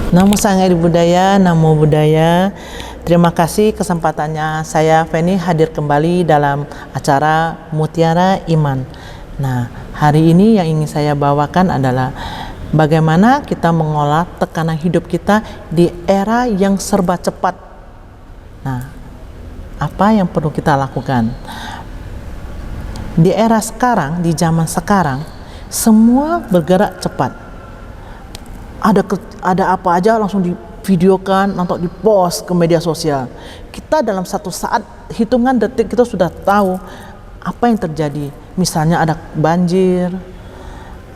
Namo Sangha Budaya, Namo Buddhaya. Terima kasih kesempatannya saya Feni hadir kembali dalam acara Mutiara Iman. Nah, hari ini yang ingin saya bawakan adalah bagaimana kita mengolah tekanan hidup kita di era yang serba cepat. Nah, apa yang perlu kita lakukan? Di era sekarang, di zaman sekarang, semua bergerak cepat. Ada apa aja langsung divideokan atau dipost ke media sosial. Kita dalam satu saat, hitungan detik kita sudah tahu apa yang terjadi. Misalnya ada banjir,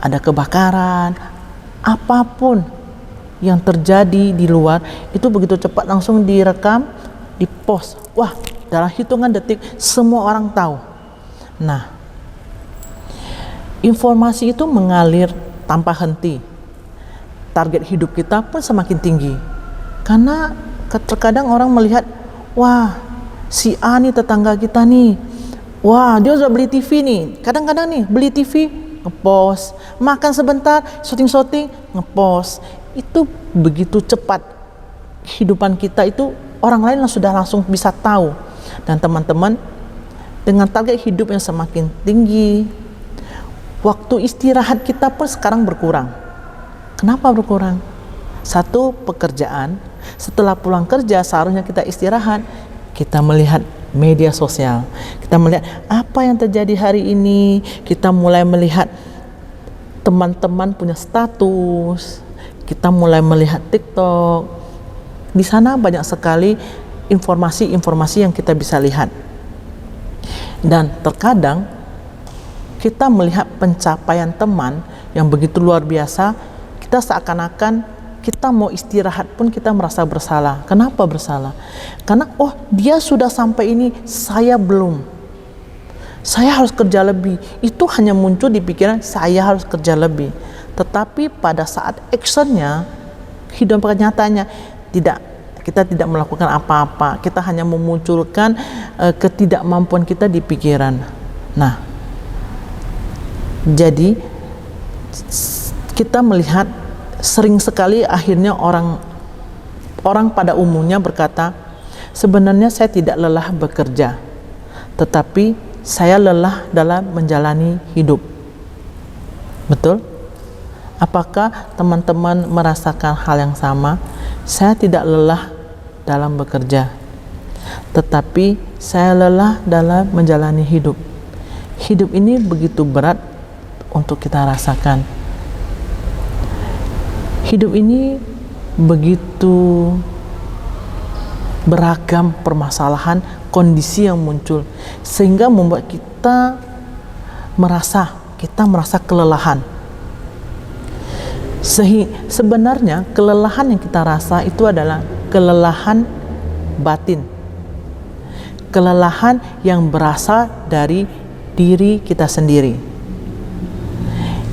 ada kebakaran, apapun yang terjadi di luar itu begitu cepat langsung direkam, dipost. Wah, dalam hitungan detik semua orang tahu. Nah, informasi itu mengalir tanpa henti. Target hidup kita pun semakin tinggi, karena terkadang orang melihat, wah si A nih tetangga kita nih, wah dia sudah beli TV nih, kadang-kadang nih beli TV ngepost, makan sebentar syuting ngepost. Itu begitu cepat kehidupan kita itu, orang lain sudah langsung bisa tahu. Dan teman-teman, dengan target hidup yang semakin tinggi, waktu istirahat kita pun sekarang berkurang. Kenapa berkurang? Satu, pekerjaan. Setelah pulang kerja seharusnya kita istirahat. Kita melihat media sosial. Kita melihat apa yang terjadi hari ini. Kita mulai melihat teman-teman punya status. Kita mulai melihat TikTok. Di sana banyak sekali informasi-informasi yang kita bisa lihat. Dan terkadang kita melihat pencapaian teman yang begitu luar biasa, kita seakan-akan kita mau istirahat pun kita merasa bersalah. Kenapa bersalah? Karena dia sudah sampai ini, saya belum. Saya harus kerja lebih. Itu hanya muncul di pikiran, saya harus kerja lebih. Tetapi pada saat actionnya, kehidupan kenyataannya tidak. Kita tidak melakukan apa-apa. Kita hanya memunculkan ketidakmampuan kita di pikiran. Nah, jadi kita melihat sering sekali akhirnya orang pada umumnya berkata, sebenarnya saya tidak lelah bekerja, tetapi saya lelah dalam menjalani hidup. Betul? Apakah teman-teman merasakan hal yang sama? Saya tidak lelah dalam bekerja, tetapi saya lelah dalam menjalani hidup. Hidup ini begitu berat untuk kita rasakan. Hidup ini begitu beragam permasalahan, kondisi yang muncul, sehingga membuat kita merasa kelelahan. Sebenarnya kelelahan yang kita rasa itu adalah kelelahan batin. Kelelahan yang berasal dari diri kita sendiri,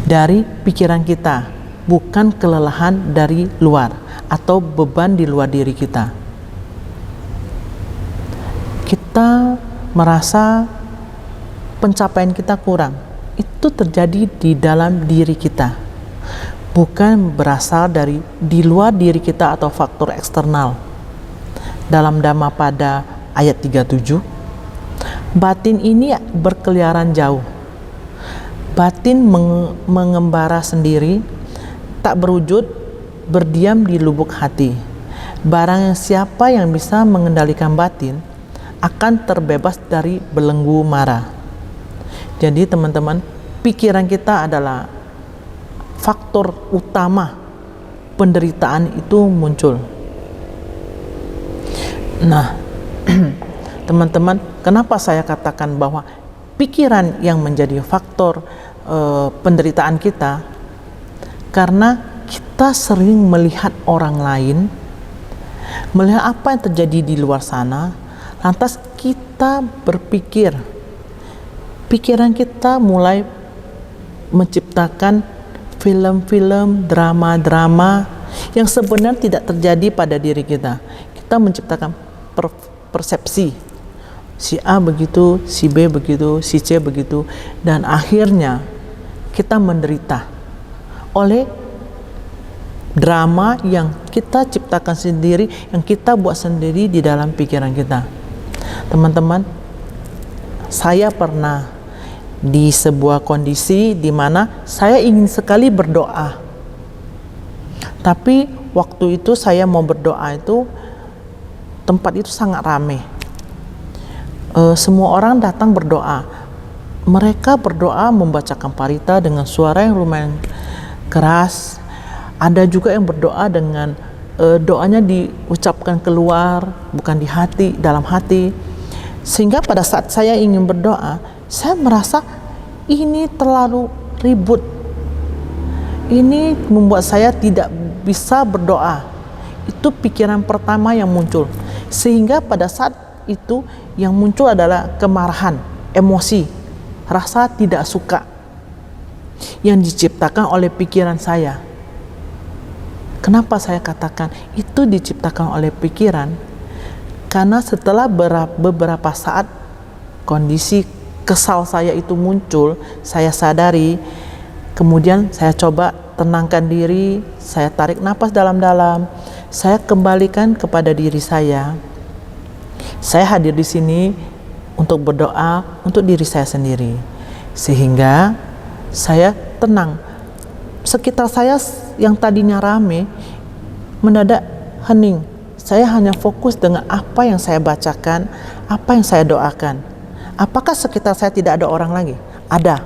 dari pikiran kita, bukan kelelahan dari luar atau beban di luar diri kita. Kita merasa pencapaian kita kurang, itu terjadi di dalam diri kita, bukan berasal dari di luar diri kita atau faktor eksternal. Dalam Dhammapada ayat 37, batin ini berkeliaran jauh. Batin mengembara sendiri, tak berwujud, berdiam di lubuk hati. Barang siapa yang bisa mengendalikan batin akan terbebas dari belenggu mara. Jadi teman-teman, pikiran kita adalah faktor utama penderitaan itu muncul. Nah, teman-teman, kenapa saya katakan bahwa pikiran yang menjadi faktor penderitaan kita? Karena kita sering melihat orang lain, melihat apa yang terjadi di luar sana, lantas kita berpikir, pikiran kita mulai menciptakan film-film, drama-drama yang sebenarnya tidak terjadi pada diri kita. Kita menciptakan persepsi, si A begitu, si B begitu, si C begitu, dan akhirnya kita menderita oleh drama yang kita ciptakan sendiri, yang kita buat sendiri di dalam pikiran kita. Teman-teman, saya pernah di sebuah kondisi di mana saya ingin sekali berdoa, tapi waktu itu saya mau berdoa itu tempat itu sangat ramai. Semua orang datang berdoa. Mereka berdoa membacakan parita dengan suara yang lumayan keras. Ada juga yang berdoa dengan doanya diucapkan keluar, bukan di hati, dalam hati. Sehingga pada saat saya ingin berdoa, saya merasa ini terlalu ribut. Ini membuat saya tidak bisa berdoa. Itu pikiran pertama yang muncul. Sehingga pada saat itu yang muncul adalah kemarahan, emosi, rasa tidak suka yang diciptakan oleh pikiran saya. Kenapa saya katakan itu diciptakan oleh pikiran? Karena setelah beberapa saat kondisi kesal saya itu muncul, saya sadari, kemudian saya coba tenangkan diri, saya tarik napas dalam-dalam, saya kembalikan kepada diri saya. Saya hadir di sini untuk berdoa untuk diri saya sendiri, sehingga saya tenang. Sekitar saya yang tadinya rame mendadak hening. Saya hanya fokus dengan apa yang saya bacakan, apa yang saya doakan. Apakah sekitar saya tidak ada orang lagi? Ada.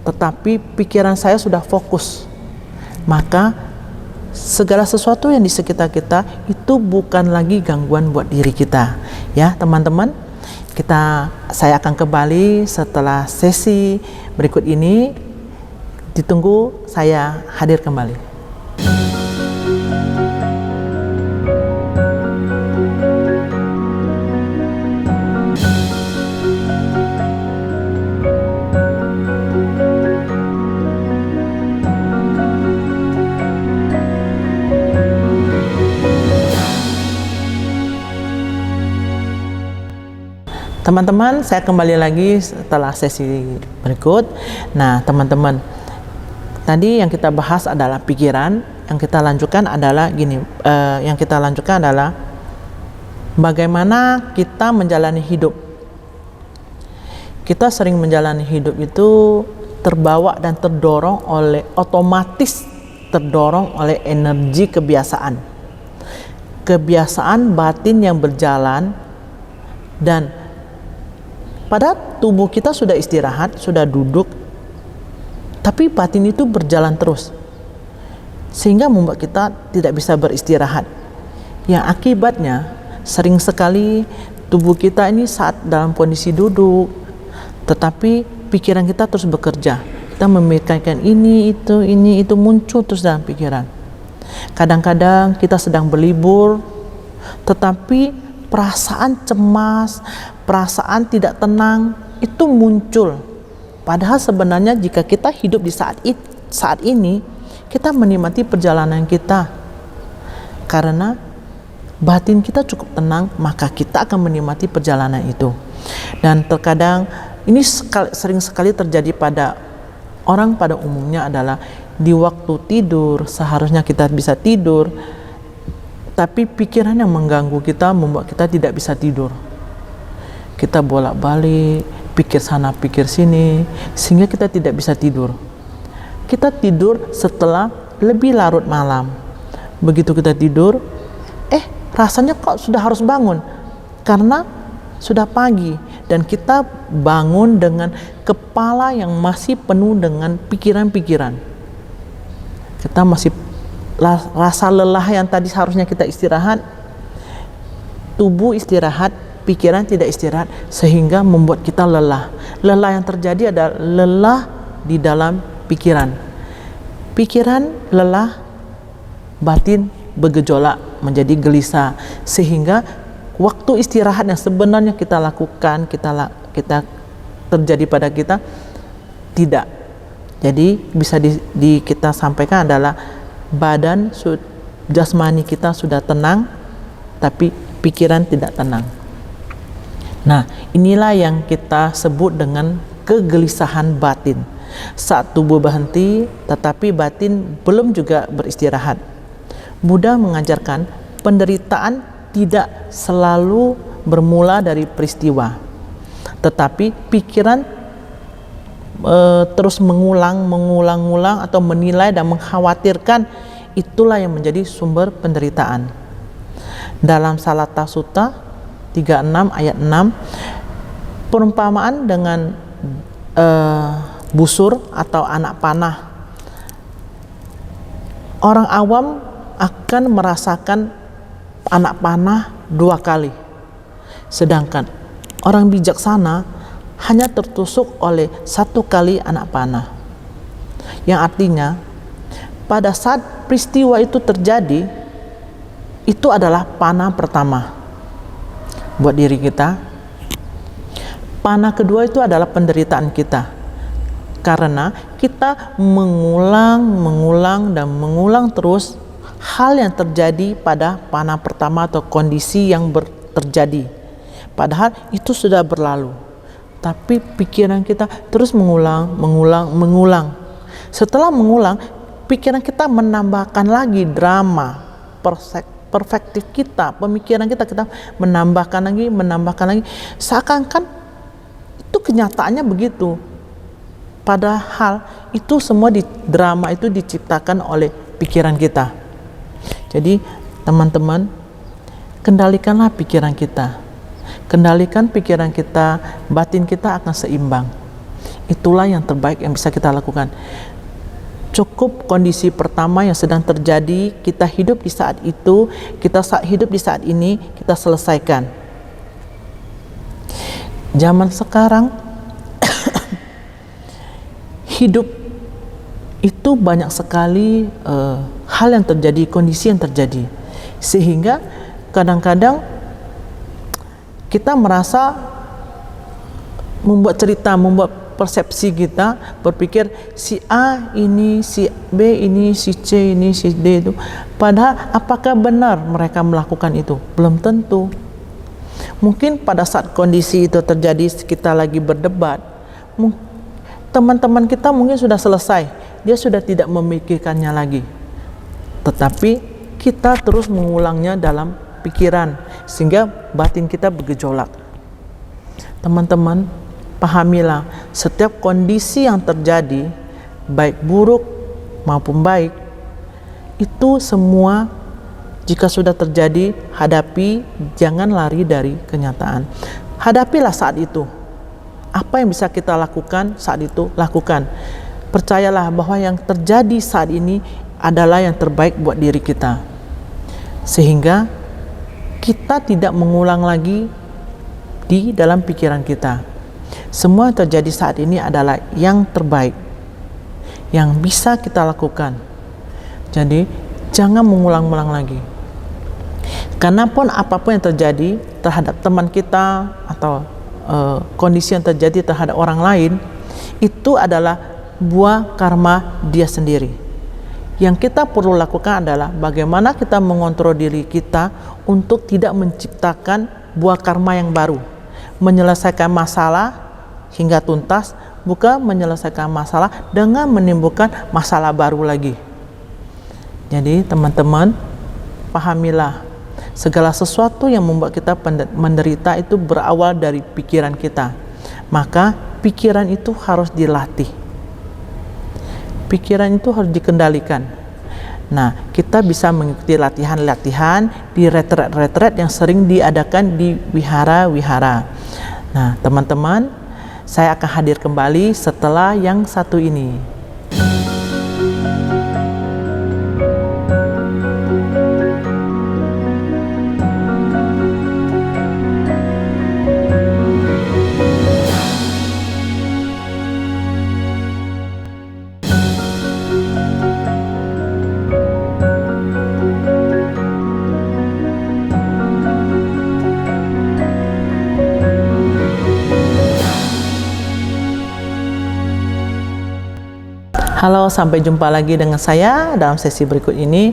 Tetapi pikiran saya sudah fokus. Maka segala sesuatu yang di sekitar kita itu bukan lagi gangguan buat diri kita. Ya, teman-teman, saya akan kembali setelah sesi berikut ini. Ditunggu saya hadir kembali. Teman-teman, saya kembali lagi setelah sesi berikut. Nah, teman-teman, tadi yang kita bahas adalah pikiran, yang kita lanjutkan adalah bagaimana kita menjalani hidup. Kita sering menjalani hidup itu terbawa dan otomatis terdorong oleh energi kebiasaan. Kebiasaan batin yang berjalan, dan pada tubuh kita sudah istirahat, sudah duduk, tapi batin itu berjalan terus, sehingga membuat kita tidak bisa beristirahat. Yang akibatnya sering sekali tubuh kita ini saat dalam kondisi duduk, tetapi pikiran kita terus bekerja. Kita memikirkan ini itu muncul terus dalam pikiran. Kadang-kadang kita sedang berlibur, tetapi perasaan cemas, perasaan tidak tenang itu muncul. Padahal sebenarnya jika kita hidup di saat ini, kita menikmati perjalanan kita. Karena batin kita cukup tenang, maka kita akan menikmati perjalanan itu. Dan terkadang ini sering sekali terjadi pada orang pada umumnya adalah di waktu tidur, seharusnya kita bisa tidur, tapi pikiran yang mengganggu kita membuat kita tidak bisa tidur. Kita bolak-balik, pikir sana, pikir sini, sehingga kita tidak bisa tidur. Kita tidur setelah lebih larut malam. Begitu kita tidur, rasanya kok sudah harus bangun, karena sudah pagi, dan kita bangun dengan kepala yang masih penuh dengan pikiran-pikiran. Kita masih rasa lelah yang tadi seharusnya kita istirahat, tubuh istirahat, pikiran tidak istirahat, sehingga membuat kita lelah. Lelah yang terjadi adalah lelah di dalam pikiran. Pikiran lelah, batin bergejolak menjadi gelisah, sehingga waktu istirahat yang sebenarnya kita lakukan, kita terjadi pada kita tidak. Jadi bisa kita sampaikan adalah badan jasmani kita sudah tenang, tapi pikiran tidak tenang. Nah, inilah yang kita sebut dengan kegelisahan batin. Saat tubuh berhenti, tetapi batin belum juga beristirahat. Buddha mengajarkan penderitaan tidak selalu bermula dari peristiwa, tetapi pikiran terus mengulang atau menilai dan mengkhawatirkan, itulah yang menjadi sumber penderitaan. Dalam Salata Sutta 36 ayat 6, perumpamaan dengan busur atau anak panah. Orang awam akan merasakan anak panah 2 kali, sedangkan orang bijaksana hanya tertusuk oleh 1 kali anak panah. Yang artinya pada saat peristiwa itu terjadi, itu adalah panah pertama buat diri kita. Panah kedua itu adalah penderitaan kita, karena kita mengulang dan mengulang terus hal yang terjadi pada panah pertama atau kondisi yang terjadi, padahal itu sudah berlalu, tapi pikiran kita terus mengulang. Setelah mengulang, pikiran kita menambahkan lagi drama, perspektif kita, pemikiran kita menambahkan lagi, seakan-akan itu kenyataannya begitu, padahal itu semua drama itu diciptakan oleh pikiran kita. Jadi teman-teman, kendalikanlah pikiran kita, batin kita akan seimbang. Itulah yang terbaik yang bisa kita lakukan. Cukup kondisi pertama yang sedang terjadi, kita hidup di saat itu, hidup di saat ini, kita selesaikan. Zaman sekarang hidup itu banyak sekali hal yang terjadi, kondisi yang terjadi, sehingga kadang-kadang kita merasa membuat persepsi kita, berpikir si A ini, si B ini, si C ini, si D itu. Padahal apakah benar mereka melakukan itu? Belum tentu. Mungkin pada saat kondisi itu terjadi, kita lagi berdebat, teman-teman kita mungkin sudah selesai, dia sudah tidak memikirkannya lagi, tetapi kita terus mengulangnya dalam pikiran sehingga batin kita bergejolak. Teman-teman, pahamilah, setiap kondisi yang terjadi, baik buruk maupun baik, itu semua jika sudah terjadi, hadapi, jangan lari dari kenyataan. Hadapilah saat itu. Apa yang bisa kita lakukan saat itu, lakukan. Percayalah bahwa yang terjadi saat ini adalah yang terbaik buat diri kita, sehingga kita tidak mengulang lagi di dalam pikiran kita. Semua yang terjadi saat ini adalah yang terbaik yang bisa kita lakukan. Jadi jangan mengulang-ulang lagi. Karena pun apapun yang terjadi terhadap teman kita atau kondisi yang terjadi terhadap orang lain, itu adalah buah karma dia sendiri. Yang kita perlu lakukan adalah bagaimana kita mengontrol diri kita untuk tidak menciptakan buah karma yang baru, menyelesaikan masalah hingga tuntas, bukan menyelesaikan masalah dengan menimbulkan masalah baru lagi. Jadi teman-teman, pahamilah, segala sesuatu yang membuat kita menderita itu berawal dari pikiran kita. Maka pikiran itu harus dilatih, pikiran itu harus dikendalikan. Nah, kita bisa mengikuti latihan-latihan di retret-retret yang sering diadakan di wihara-wihara. Nah, teman-teman, saya akan hadir kembali setelah yang satu ini. Halo, sampai jumpa lagi dengan saya dalam sesi berikut ini.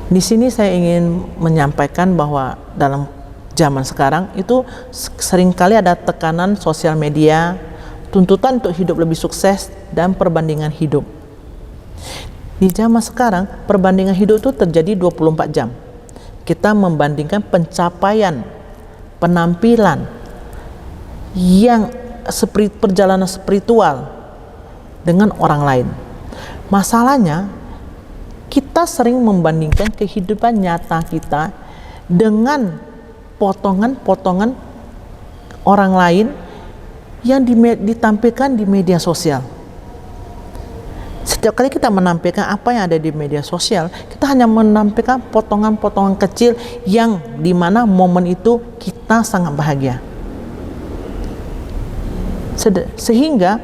Di sini saya ingin menyampaikan bahwa dalam zaman sekarang itu seringkali ada tekanan sosial media, tuntutan untuk hidup lebih sukses dan perbandingan hidup. Di zaman sekarang perbandingan hidup itu terjadi 24 jam. Kita membandingkan pencapaian, penampilan yang perjalanan spiritual dengan orang lain. Masalahnya kita sering membandingkan kehidupan nyata kita dengan potongan-potongan orang lain yang ditampilkan di media sosial. Setiap kali kita menampilkan apa yang ada di media sosial, kita hanya menampilkan potongan-potongan kecil yang dimana momen itu kita sangat bahagia. Sehingga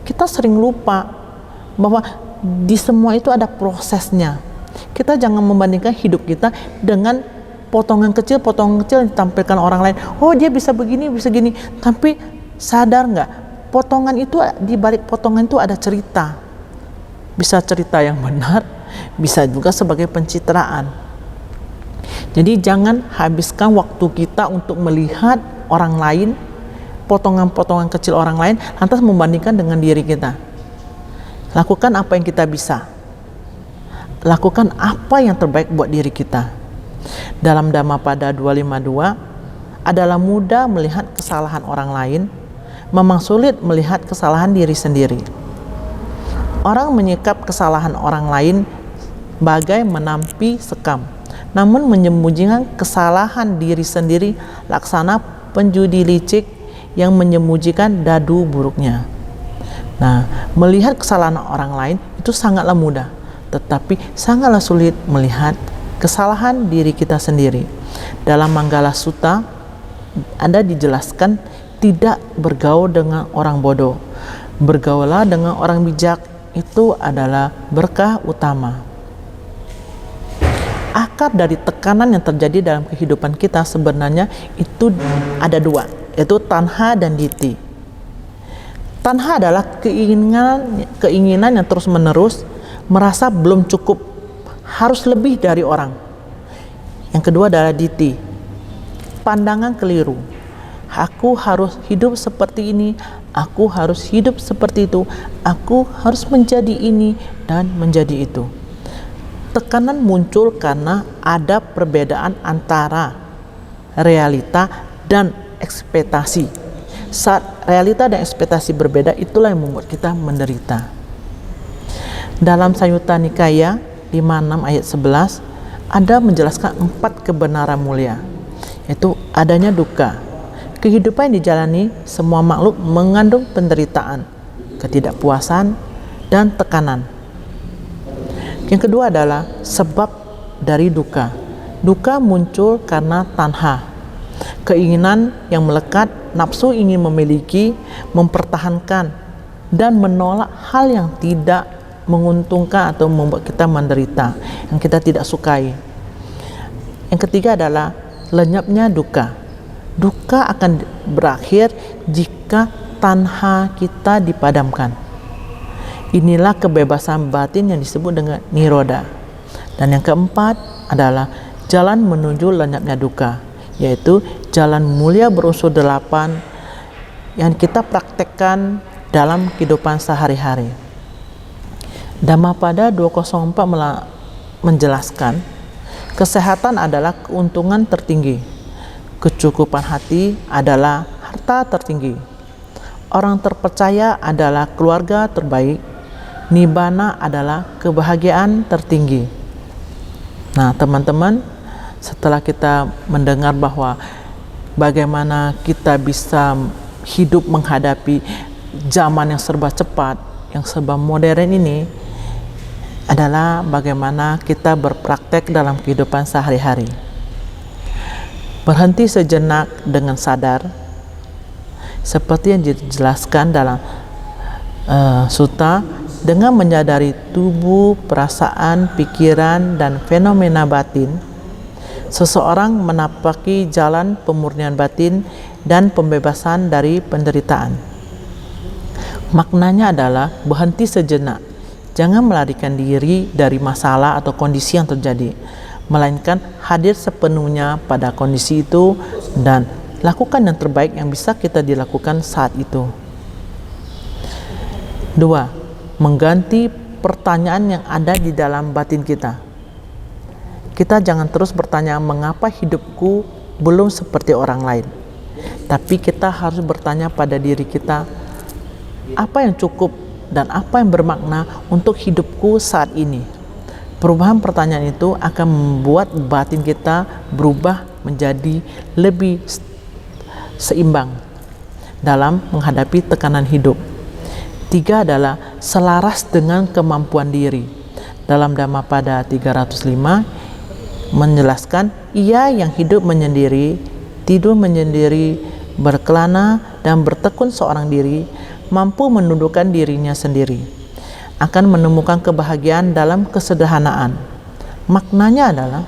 kita sering lupa bahwa di semua itu ada prosesnya. Kita jangan membandingkan hidup kita dengan potongan kecil yang ditampilkan orang lain. Oh, dia bisa begini, bisa gini. Tapi sadar nggak? Potongan itu, di balik potongan itu ada cerita. Bisa cerita yang benar, bisa juga sebagai pencitraan. Jadi jangan habiskan waktu kita untuk melihat orang lain, potongan-potongan kecil orang lain, lantas membandingkan dengan diri kita. Lakukan apa yang kita bisa. Lakukan apa yang terbaik buat diri kita. Dalam Dhammapada 252, adalah mudah melihat kesalahan orang lain, memang sulit melihat kesalahan diri sendiri. Orang menyikap kesalahan orang lain bagai menampi sekam, namun menyembunyikan kesalahan diri sendiri laksana penjudi licik yang menyembunyikan dadu buruknya. Nah, melihat kesalahan orang lain itu sangatlah mudah, tetapi sangatlah sulit melihat kesalahan diri kita sendiri. Dalam Manggala Sutta ada dijelaskan, tidak bergaul dengan orang bodoh, bergaullah dengan orang bijak, itu adalah berkah utama. Akar dari tekanan yang terjadi dalam kehidupan kita sebenarnya itu ada dua, yaitu tanha dan diti. Tanha adalah keinginan yang terus menerus, merasa belum cukup, harus lebih dari orang. Yang kedua adalah diti, pandangan keliru. Aku harus hidup seperti ini, aku harus hidup seperti itu, aku harus menjadi ini dan menjadi itu. Tekanan muncul karena ada perbedaan antara realita dan ekspektasi. Saat realita dan ekspektasi berbeda, itulah yang membuat kita menderita. Dalam Samyutta Nikaya 56 ayat 11 ada menjelaskan 4 kebenaran mulia, yaitu adanya duka. Kehidupan yang dijalani semua makhluk mengandung penderitaan, ketidakpuasan, dan tekanan. Yang kedua adalah sebab dari duka. Duka muncul karena tanha, keinginan yang melekat, nafsu ingin memiliki, mempertahankan, dan menolak hal yang tidak menguntungkan atau membuat kita menderita, yang kita tidak sukai. Yang ketiga adalah lenyapnya duka. Duka akan berakhir jika tanha kita dipadamkan. Inilah kebebasan batin yang disebut dengan niroda. Dan yang keempat adalah jalan menuju lenyapnya duka, yaitu jalan mulia berunsur 8 yang kita praktekkan dalam kehidupan sehari-hari. Dhammapada 204 menjelaskan, kesehatan adalah keuntungan tertinggi. Kecukupan hati adalah harta tertinggi. Orang terpercaya adalah keluarga terbaik. Nibbana adalah kebahagiaan tertinggi. Nah, teman-teman, setelah kita mendengar bahwa bagaimana kita bisa hidup menghadapi zaman yang serba cepat, yang serba modern ini, adalah bagaimana kita berpraktek dalam kehidupan sehari-hari. Berhenti sejenak dengan sadar, seperti yang dijelaskan dalam sutta, dengan menyadari tubuh, perasaan, pikiran, dan fenomena batin, seseorang menapaki jalan pemurnian batin dan pembebasan dari penderitaan. Maknanya adalah berhenti sejenak, jangan melarikan diri dari masalah atau kondisi yang terjadi, melainkan hadir sepenuhnya pada kondisi itu dan lakukan yang terbaik yang bisa kita dilakukan saat itu. 2. Mengganti pertanyaan yang ada di dalam batin kita. Kita jangan terus bertanya mengapa hidupku belum seperti orang lain. Tapi kita harus bertanya pada diri kita, apa yang cukup dan apa yang bermakna untuk hidupku saat ini. Perubahan pertanyaan itu akan membuat batin kita berubah menjadi lebih seimbang dalam menghadapi tekanan hidup. 3 adalah selaras dengan kemampuan diri. Dalam Dhammapada 305 menjelaskan, ia yang hidup menyendiri, tidur menyendiri, berkelana dan bertekun seorang diri, mampu menundukkan dirinya sendiri, akan menemukan kebahagiaan dalam kesederhanaan. Maknanya adalah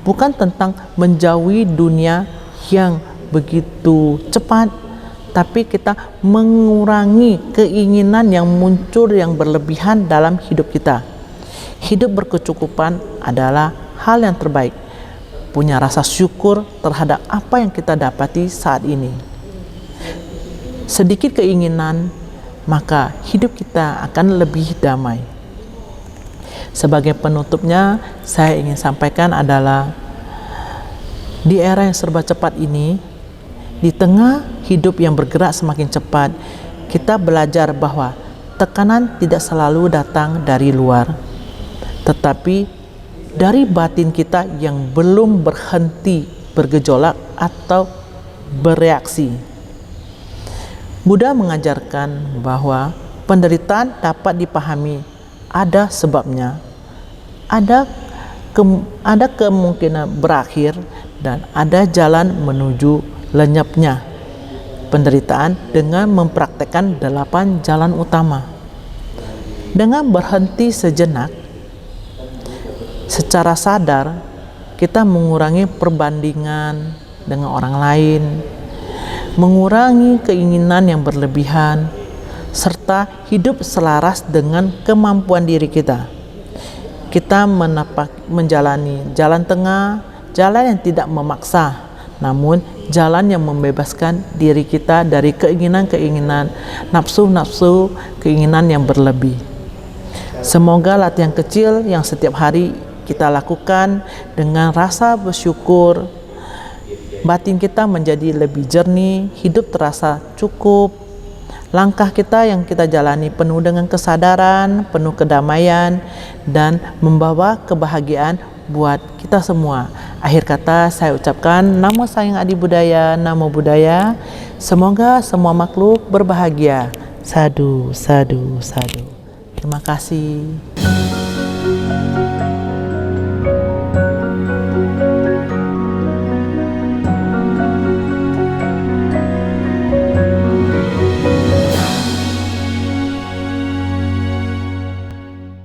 bukan tentang menjauhi dunia yang begitu cepat, tapi kita mengurangi keinginan yang muncul yang berlebihan dalam hidup kita. Hidup berkecukupan adalah hal yang terbaik. Punya rasa syukur terhadap apa yang kita dapati saat ini. Sedikit keinginan, maka hidup kita akan lebih damai. Sebagai penutupnya, saya ingin sampaikan adalah di era yang serba cepat ini, di tengah hidup yang bergerak semakin cepat, kita belajar bahwa tekanan tidak selalu datang dari luar, tetapi dari batin kita yang belum berhenti bergejolak atau bereaksi. Buddha mengajarkan bahwa penderitaan dapat dipahami, ada sebabnya, ada kemungkinan berakhir, dan ada jalan menuju lenyapnya penderitaan dengan mempraktekkan 8 jalan utama. Dengan berhenti sejenak, secara sadar kita mengurangi perbandingan dengan orang lain, mengurangi keinginan yang berlebihan, serta hidup selaras dengan kemampuan diri kita. Kita menjalani jalan tengah, jalan yang tidak memaksa, namun jalan yang membebaskan diri kita dari keinginan-keinginan, nafsu-nafsu, keinginan yang berlebih. Semoga latihan kecil yang setiap hari kita lakukan dengan rasa bersyukur, batin kita menjadi lebih jernih, hidup terasa cukup, langkah kita yang kita jalani penuh dengan kesadaran, penuh kedamaian, dan membawa kebahagiaan buat kita semua. Akhir kata saya ucapkan Namo Sayang Adi Budaya, Namo Buddhaya. Semoga semua makhluk berbahagia. Sadu, sadu, sadu. Terima kasih.